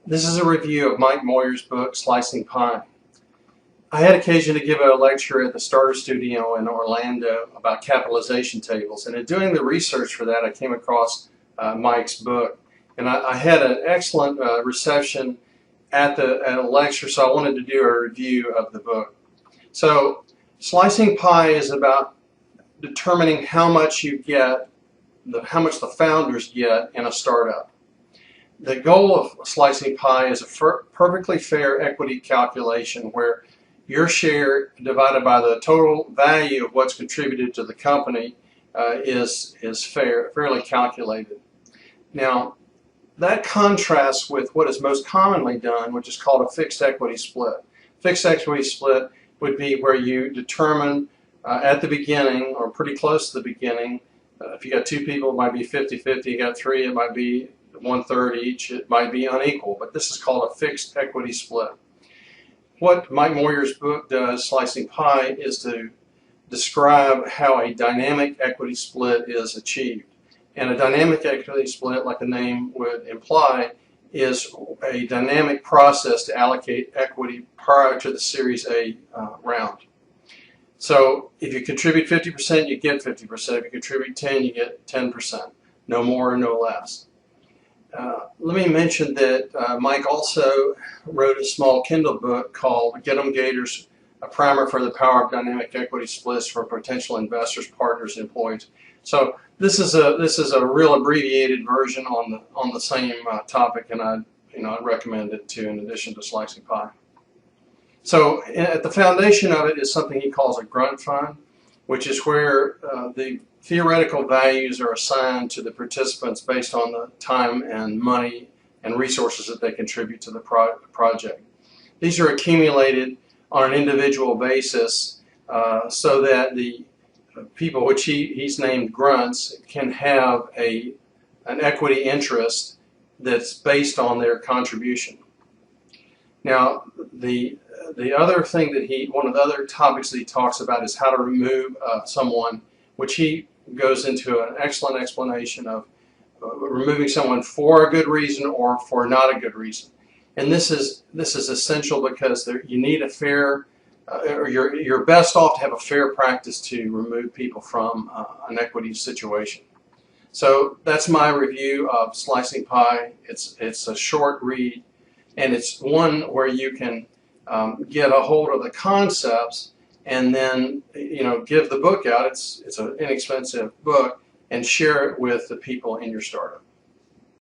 This is a review of Mike Moyer's book, Slicing Pie. I had occasion to give a lecture at the Starter Studio in Orlando about capitalization tables, and in doing the research for that I came across Mike's book. And I had an excellent reception at a lecture, so I wanted to do a review of the book. So Slicing Pie is about determining how much you get, how much the founders get in a startup. The goal of Slicing Pie is a perfectly fair equity calculation where your share divided by the total value of what's contributed to the company is fairly calculated. Now, that contrasts with what is most commonly done, which is called a fixed equity split. Fixed equity split would be where you determine at the beginning, or pretty close to the beginning, if you got two people, it might be 50-50. You got three, it might be 1/3 each. It might be unequal, but this is called a fixed equity split. What Mike Moyer's book does, Slicing Pie, is to describe how a dynamic equity split is achieved. And a dynamic equity split, like the name would imply, is a dynamic process to allocate equity prior to the Series A round. So if you contribute 50%, you get 50%. If you contribute 10, you get 10%. No more or no less. Let me mention that Mike also wrote a small Kindle book called Get 'em Gators, a primer for the power of dynamic equity splits for potential investors, partners, and employees. So this is a real abbreviated version on the same topic, and I'd recommend it too, in addition to Slicing Pie. So at the foundation of it is something he calls a grunt fund, which is where the theoretical values are assigned to the participants based on the time and money and resources that they contribute to the project. These are accumulated on an individual basis so that the people, which he's named grunts, can have an equity interest that's based on their contribution. Now, the other thing that one of the other topics that he talks about is how to remove someone, which he goes into an excellent explanation of removing someone for a good reason or for not a good reason. And this is essential because you need a fair, or you're best off to have a fair practice to remove people from an equity situation. So that's my review of Slicing Pie. It's a short read, and it's one where you can get a hold of the concepts and then give the book out. It's an inexpensive book, and share it with the people in your startup.